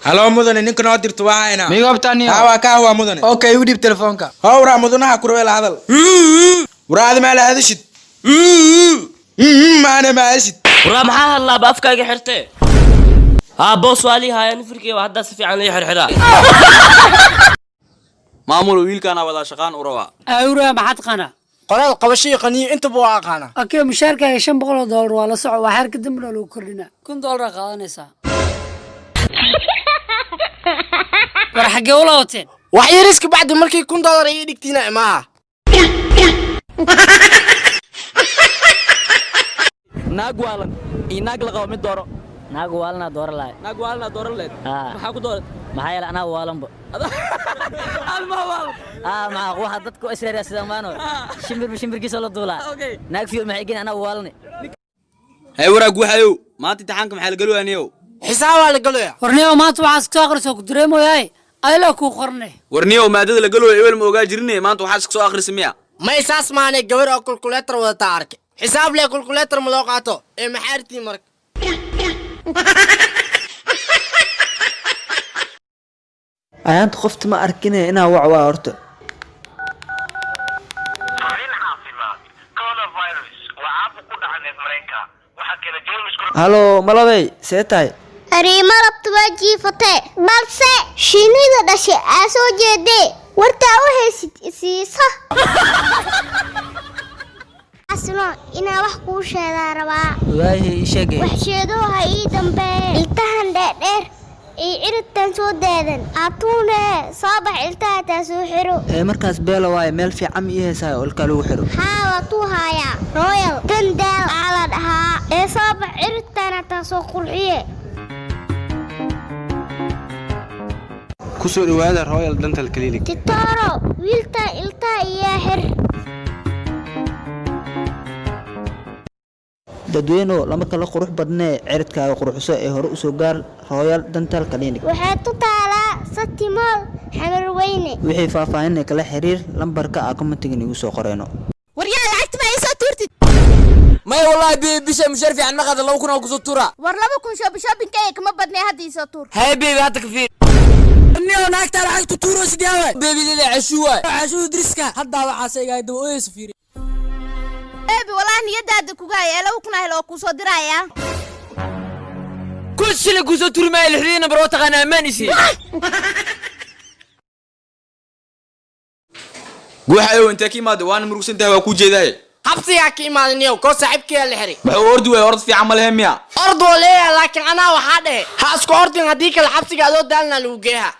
هلا مدن إنك نادر تواعنا ميقاب تاني هوا كهوا مدن اوكي ودي بتلفونك هورا مدنها كرويل هذا وراد ما له هذا شد ما أنا ما أشد ورا معاها الله بأفكار حرتي بوس والي هاي نفركي وهذا سفي عن لي حرحرا maamul wiilkana wada shaqaan u rabaa awra maxad qana qoraal qabashay qaniyo inta buu aqaana okay mushaarka $500 waa la soco waa xeerka dambana lagu kordhina $1,000 qaadanaysa war xagee u laawateen wax yariska bacdi markii $1,000 ay dhigtiina maaha naag waalan iyo naag la qabo mid dooro naag waalna door laay naag waalna dooro leed maxaa ku dooray maxay la ana waalanba almawal ma waxa dadku isreeyaa sida maano shimbirkiisa la duulaa naag fiyo maxay gin ana waalni hay waraag waxayo maanta imtixaanka maxaa la galwaaniyo xisaab waa la galaya warniyo maanta waxaad soo akhriso ku dareemoyay ayla ku qornay warniyo maadada la galwayo ebel ma ogaa jirnay maanta waxaad soo akhrisay miya ma isaas maanay gabar oo calculator wada arkay xisaab leh calculator ma loo qaato ee maxaartii marka ayaanta qofta ma arkine inaa wac waa horta halo malabey see tahay arrimo rabta waa jiifatee balse shinnida dhashay aa soo jeedee wartaa u haysid isiisa asno inaa wax kuu sheedaa rabaa waahi sheegay wax sheedoo ha ii dambeeye iltahan dheerdheer ay ciridtan soo daadan atuune saabax iltaha taa soo xiro markaas beela waaye meel fiican ii heesaa oo ilka lagu xiro haa waa tuu haayaa royal dandaal aa la dhahaa ee saabax ciridtana taa soo qurxiye kusoo dhawaada royal dental clinic titoro wiilta iltaha iyaa xir dadweyno lama kala qurux badnee ciridkaaga quruxso ee hore u soo gaar royal dental clinic waxay ku taalaa Satimool xamar weyne wixii faahfaahin kala xiriir lambarka aa commentiga igu soo qoreyno waryaa lacagta ma isa tuurtid may wallahi bisha mushaar fiican ma qada 2,000 oo ku soo tuura war 2,000 shopping kama badnay hadda isa tuur hay baby hadda ka fiir niyo naagta lacagta tuuro sidaawe baby lila cashuwa driska hadda waxa saygaa daba oo isfiiri baby wallahi niyadaada kuga ay 2,000 helo ku soo diraya كل كوسو ترمي الحرينا بروتك انا مانيسي waxayo inta kiimaad waan murugsantahay waa ku jeeday habsi yaa kiimaadniyo ko saaxibkii la xiri wuxuu ordu way orod fiican ma leeyahay miya ordu leeyahay laakiin ana waxa dhahay ha isku ordin hadii kala xabsiga adoo daalna lagu geeyaa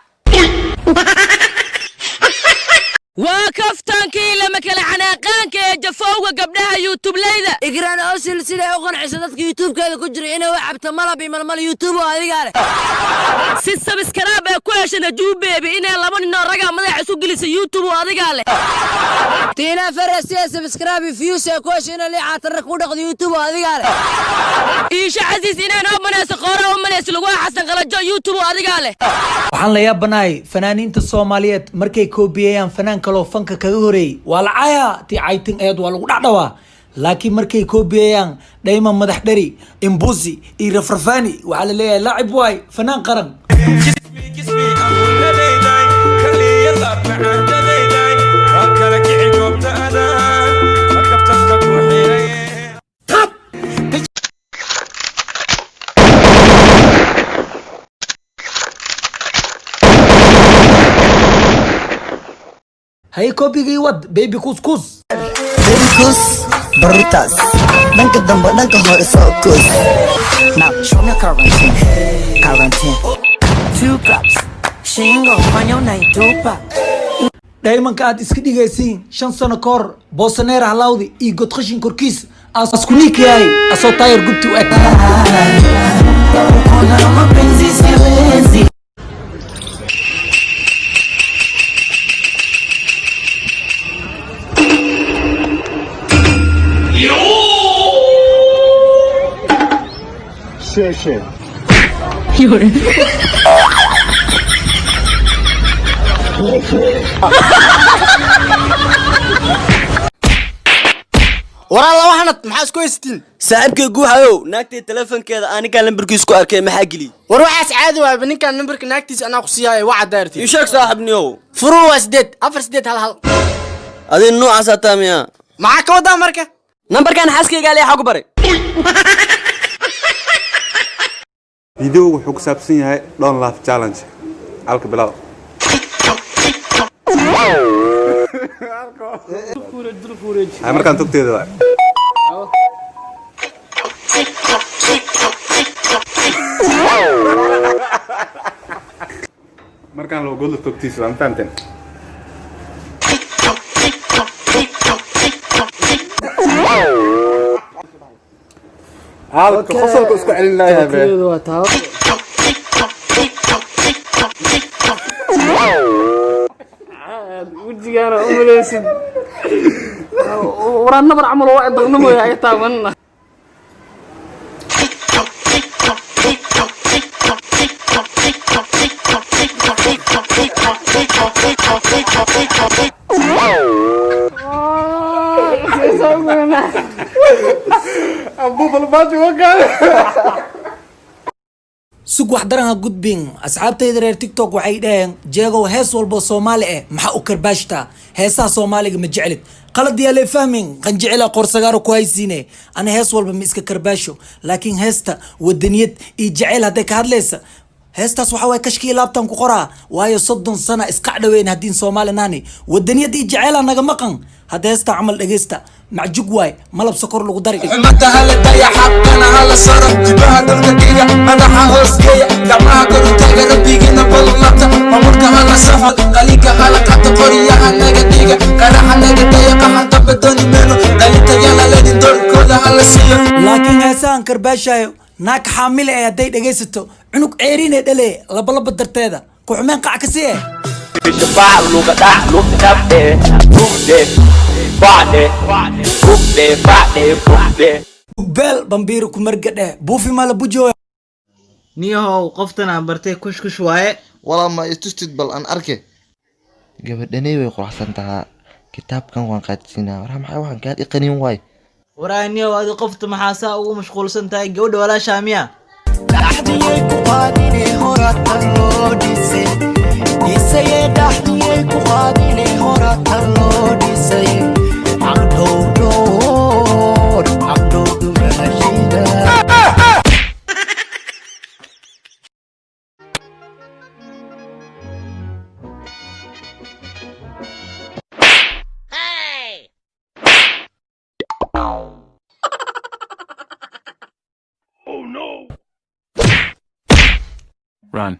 وكفتانكي لما كلا عناقانك جفوق قبلها يوتيوب ليدا igraan oo silsile oo qanacsan dadka youtube kale ku jira inay wax cabta malab iyo malmal youtube oo adiga leh si subscribe ku heshana juubeebe inay laba nin oo raga madax isu gelisay youtube oo adiga leh tina farasi subscribe views ku heshana li caatar ku dhaqdo youtube oo adiga leh iisha casiis inay noo manayso qoora oo manayso lagu xasan qalajo youtube oo adiga leh waxaan la yaabanahay fanaaniinta Soomaaliyeed markay koobiyayaan fanaan kale fanka kaga horeey waa la caya tii caytin ayad waa lagu dhacdhawaa laakiin markay koobiyayaan dayma madax dhari imbusi iyo rafrafani waxa la leeyahay laacib waay fanaan qaran هاي كوبي ود بيبي كوسكوس baby kus burritas danka dambe danka hore soo kus now show me quarantine 2 cups shingo fanyo night dopa daymanka aad iska dhigaysiin 5 sano ka hor boosaneer halawdi iyo god qashin korkiis asku niikay asoo tayar gubti u eg waraa laba hanad maxaa isku haystiin saaxiibkay guuxayow naagtay telefonkeeda anigaa lambarkiis ku arkay maxaa geli war waxaas caadi waayba ninkan nambarka naagtiisa anaa ku siiyaayo waa cadaartay ii sheeg saaxiibniyow furuu waa 8 4 8 hal adin noocaas ataa miya maxaa ka wadaa marka nambarkan xaaskayga leeyahay ku baray فيديو wuxuu ku saabsan yahay don't laugh challenge halka bilaw ay markaan tugteeda waa markaan loo gool tugtiisa aan fahamteen halka qosolka isku celin lahayaa وجهنا أمليسد ورانا برعمل واحد ضغنمو يا يتامنا أبو بالباجي وقال sug wax daran ha gudbin asxaabtayda reer tiktok waxay dhaheen jeegow hees walbo soomaali ah maxaa u karbaashtaa heesaha soomaaliga ma jeclid qalad yaa lee fahmin qanjicila qorsagaaro ku haysiine ana hees walba ma iska karbaasho laakiin heesta wadaniyad iyo jecel hadday ka hadlaysa heestaas waxaa waay kashkii laabtan ku qoraa waayo 30 sana iska dhaweyn haddiin soomaali naani wadaniyad iyo jecela naga maqan hadda heesta camal dhegeysta macjug waay malab sokor lagu dari mata hala daya xaqana hala saro jibaha dalka dhiga madaxa hoosteeya gacmaha kor u taaga rabbigina ballamata maamulka hala saxo qalinka hala qata qoriyaha naga dhiga qaraxa naga daya qaxanta badani meelo qalinta yala ledin doorkooda hala siiyo laakiin heesahan karbaashayo naag xaamile ee hadday dhegaysato cunug ceeriinee dhale labalaba darteeda ku xumeen qac ka sii beel bambiiro ku margadhe buufi mala bujo niyahow qoftan aan bartay kushkush waaye walaa ma istustid bal aan arke gabadhanay way quruxsan tahaa kitaabkan waan qaadsiinaa waraa maxay waxaan gaad iqanin waay waraa niyahow adi qofta maxaa saa ugu mashquulsan tahay gabadha walaashaa miya dhaxdiyay ku qaadine horatan loo dhisay dhisaye dhaxdiyay ku qaadine horatan loo dhisay caqdhowdhoor caqdhowdhumashida run